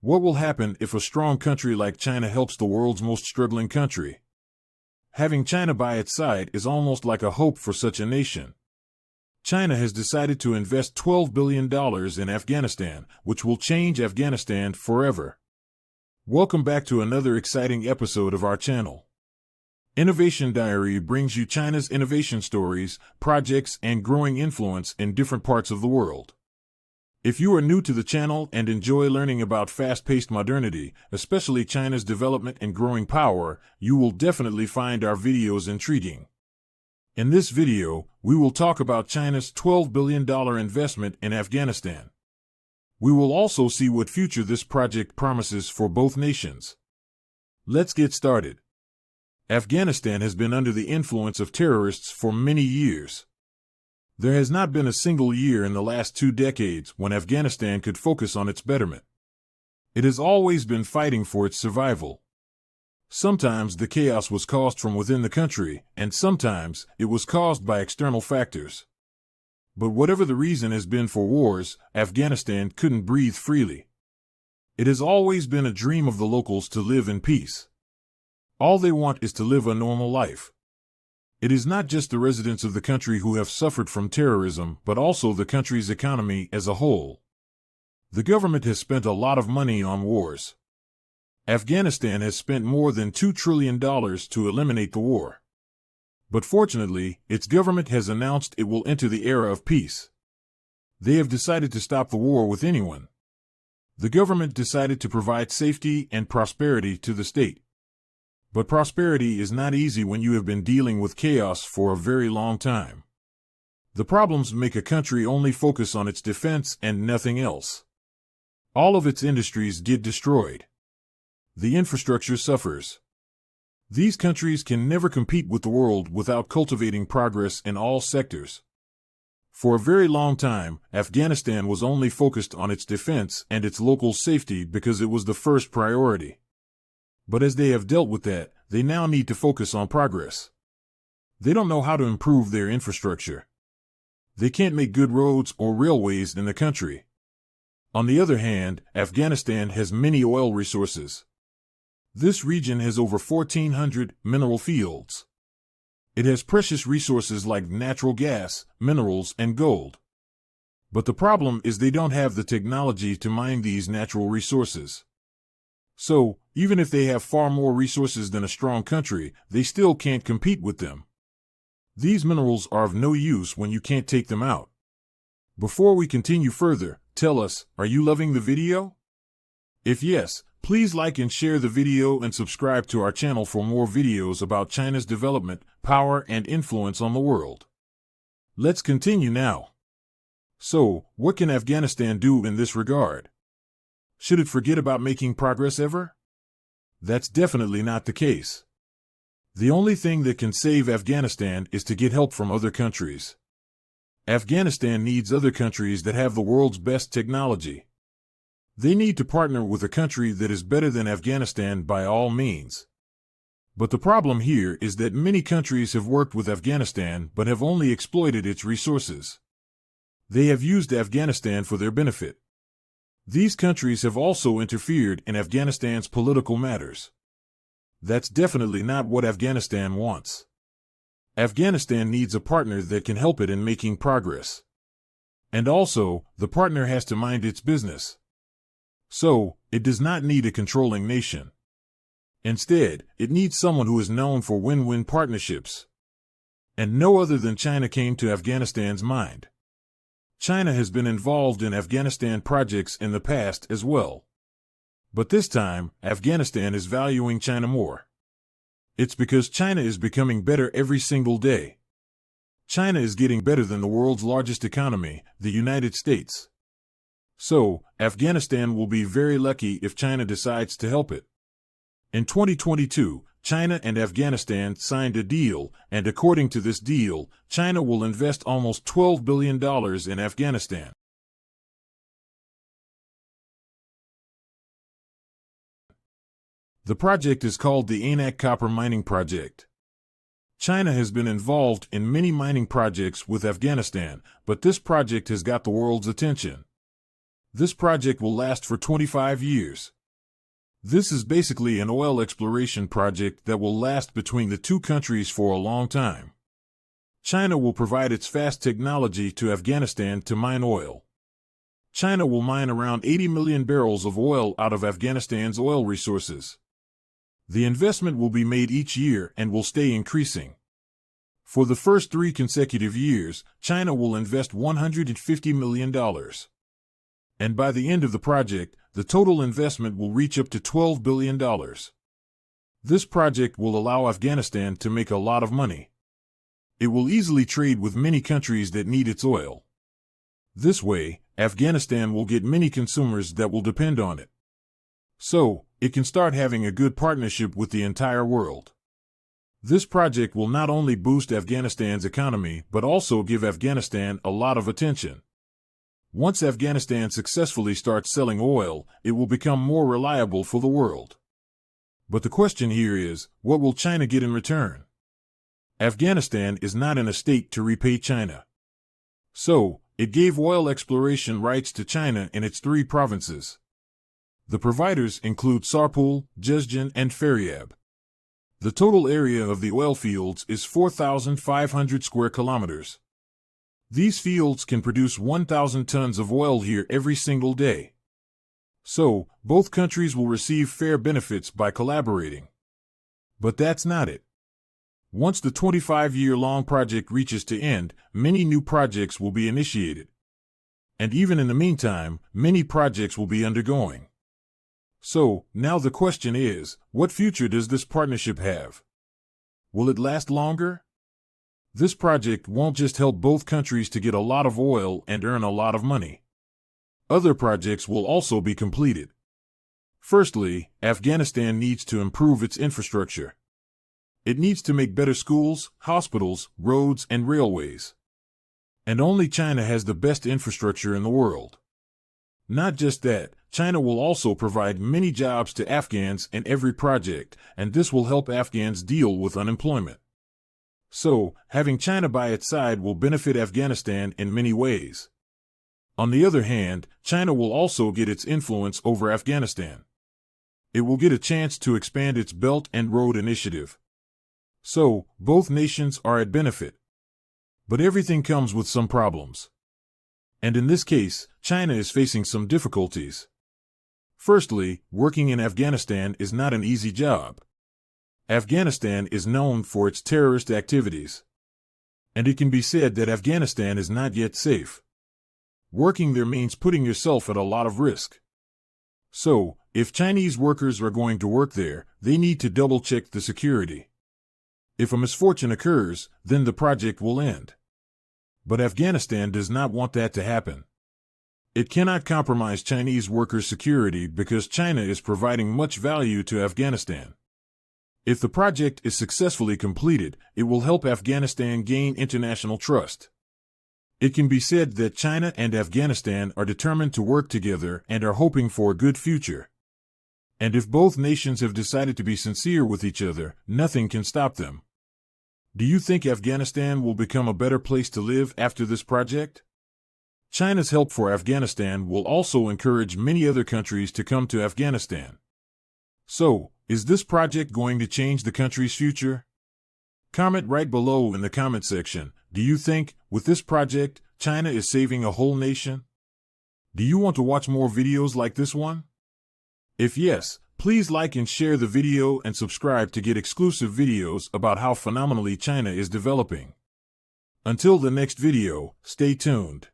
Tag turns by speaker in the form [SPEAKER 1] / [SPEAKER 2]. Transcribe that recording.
[SPEAKER 1] What will happen if a strong country like China helps the world's most struggling country? Having China by its side is almost like a hope for such a nation. China has decided to invest $12 billion in Afghanistan, which will change Afghanistan forever. Welcome back to another exciting episode of our channel. Innovation Diary brings you China's innovation stories, projects, and growing influence in different parts of the world. If you are new to the channel and enjoy learning about fast-paced modernity, especially China's development and growing power, you will definitely find our videos intriguing. In this video, we will talk about China's $12 billion investment in Afghanistan. We will also see what future this project promises for both nations. Let's get started. Afghanistan has been under the influence of terrorists for many years. There has not been a single year in the last 2 decades when Afghanistan could focus on its betterment. It has always been fighting for its survival. Sometimes the chaos was caused from within the country, and sometimes it was caused by external factors. But whatever the reason has been for wars, Afghanistan couldn't breathe freely. It has always been a dream of the locals to live in peace. All they want is to live a normal life. It is not just the residents of the country who have suffered from terrorism, but also the country's economy as a whole. The government has spent a lot of money on wars. Afghanistan has spent more than $2 trillion to eliminate the war. But fortunately, its government has announced it will enter the era of peace. They have decided to stop the war with anyone. The government decided to provide safety and prosperity to the state. But prosperity is not easy when you have been dealing with chaos for a very long time. The problems make a country only focus on its defense and nothing else. All of its industries get destroyed. The infrastructure suffers. These countries can never compete with the world without cultivating progress in all sectors. For a very long time, Afghanistan was only focused on its defense and its local safety because it was the first priority. But as they have dealt with that, they now need to focus on progress. They don't know how to improve their infrastructure. They can't make good roads or railways in the country. On the other hand, Afghanistan has many oil resources. This region has over 1,400 mineral fields. It has precious resources like natural gas, minerals, and gold. But the problem is they don't have the technology to mine these natural resources. So, even if they have far more resources than a strong country, they still can't compete with them. These minerals are of no use when you can't take them out. Before we continue further, tell us, are you loving the video? If yes, please like and share the video and subscribe to our channel for more videos about China's development, power, and influence on the world. Let's continue now. So, what can Afghanistan do in this regard? Should it forget about making progress ever? That's definitely not the case. The only thing that can save Afghanistan is to get help from other countries. Afghanistan needs other countries that have the world's best technology. They need to partner with a country that is better than Afghanistan by all means. But the problem here is that many countries have worked with Afghanistan but have only exploited its resources. They have used Afghanistan for their benefit. These countries have also interfered in Afghanistan's political matters. That's definitely not what Afghanistan wants. Afghanistan needs a partner that can help it in making progress. And also, the partner has to mind its business. So, it does not need a controlling nation. Instead, it needs someone who is known for win-win partnerships. And no other than China came to Afghanistan's mind. China has been involved in Afghanistan projects in the past as well. But this time, Afghanistan is valuing China more. It's because China is becoming better every single day. China is getting better than the world's largest economy, the United States. So, Afghanistan will be very lucky if China decides to help it. In 2022, China and Afghanistan signed a deal, and according to this deal, China will invest almost $12 billion in Afghanistan. The project is called the Anak Copper Mining Project. China has been involved in many mining projects with Afghanistan, but this project has got the world's attention. This project will last for 25 years. This is basically an oil exploration project that will last between the two countries for a long time. China will provide its fast technology to Afghanistan to mine oil. China will mine around 80 million barrels of oil out of Afghanistan's oil resources. The investment will be made each year and will stay increasing. For the first 3 consecutive years, China will invest $150 million. And by the end of the project, the total investment will reach up to $12 billion. This project will allow Afghanistan to make a lot of money. It will easily trade with many countries that need its oil. This way, Afghanistan will get many consumers that will depend on it. So, it can start having a good partnership with the entire world. This project will not only boost Afghanistan's economy but also give Afghanistan a lot of attention. Once Afghanistan successfully starts selling oil, it will become more reliable for the world. But the question here is, what will China get in return? Afghanistan is not in a state to repay China. So, it gave oil exploration rights to China in its 3 provinces. The providers include Sarpul, Jezjan, and Faryab. The total area of the oil fields is 4,500 square kilometers. These fields can produce 1,000 tons of oil here every single day. So, both countries will receive fair benefits by collaborating. But that's not it. Once the 25-year-long project reaches to end, many new projects will be initiated. And even in the meantime, many projects will be undergoing. So, now the question is, what future does this partnership have? Will it last longer? This project won't just help both countries to get a lot of oil and earn a lot of money. Other projects will also be completed. Firstly, Afghanistan needs to improve its infrastructure. It needs to make better schools, hospitals, roads, and railways. And only China has the best infrastructure in the world. Not just that, China will also provide many jobs to Afghans in every project, and this will help Afghans deal with unemployment. So, having China by its side will benefit Afghanistan in many ways. On the other hand, China will also get its influence over Afghanistan. It will get a chance to expand its Belt and Road Initiative. So, both nations are at benefit. But everything comes with some problems. And in this case, China is facing some difficulties. Firstly, working in Afghanistan is not an easy job. Afghanistan is known for its terrorist activities. And it can be said that Afghanistan is not yet safe. Working there means putting yourself at a lot of risk. So, if Chinese workers are going to work there, they need to double-check the security. If a misfortune occurs, then the project will end. But Afghanistan does not want that to happen. It cannot compromise Chinese workers' security because China is providing much value to Afghanistan. If the project is successfully completed, it will help Afghanistan gain international trust. It can be said that China and Afghanistan are determined to work together and are hoping for a good future. And if both nations have decided to be sincere with each other, nothing can stop them. Do you think Afghanistan will become a better place to live after this project? China's help for Afghanistan will also encourage many other countries to come to Afghanistan. So, is this project going to change the country's future? Comment right below in the comment section. Do you think, with this project, China is saving a whole nation? Do you want to watch more videos like this one? If yes, please like and share the video and subscribe to get exclusive videos about how phenomenally China is developing. Until the next video, stay tuned.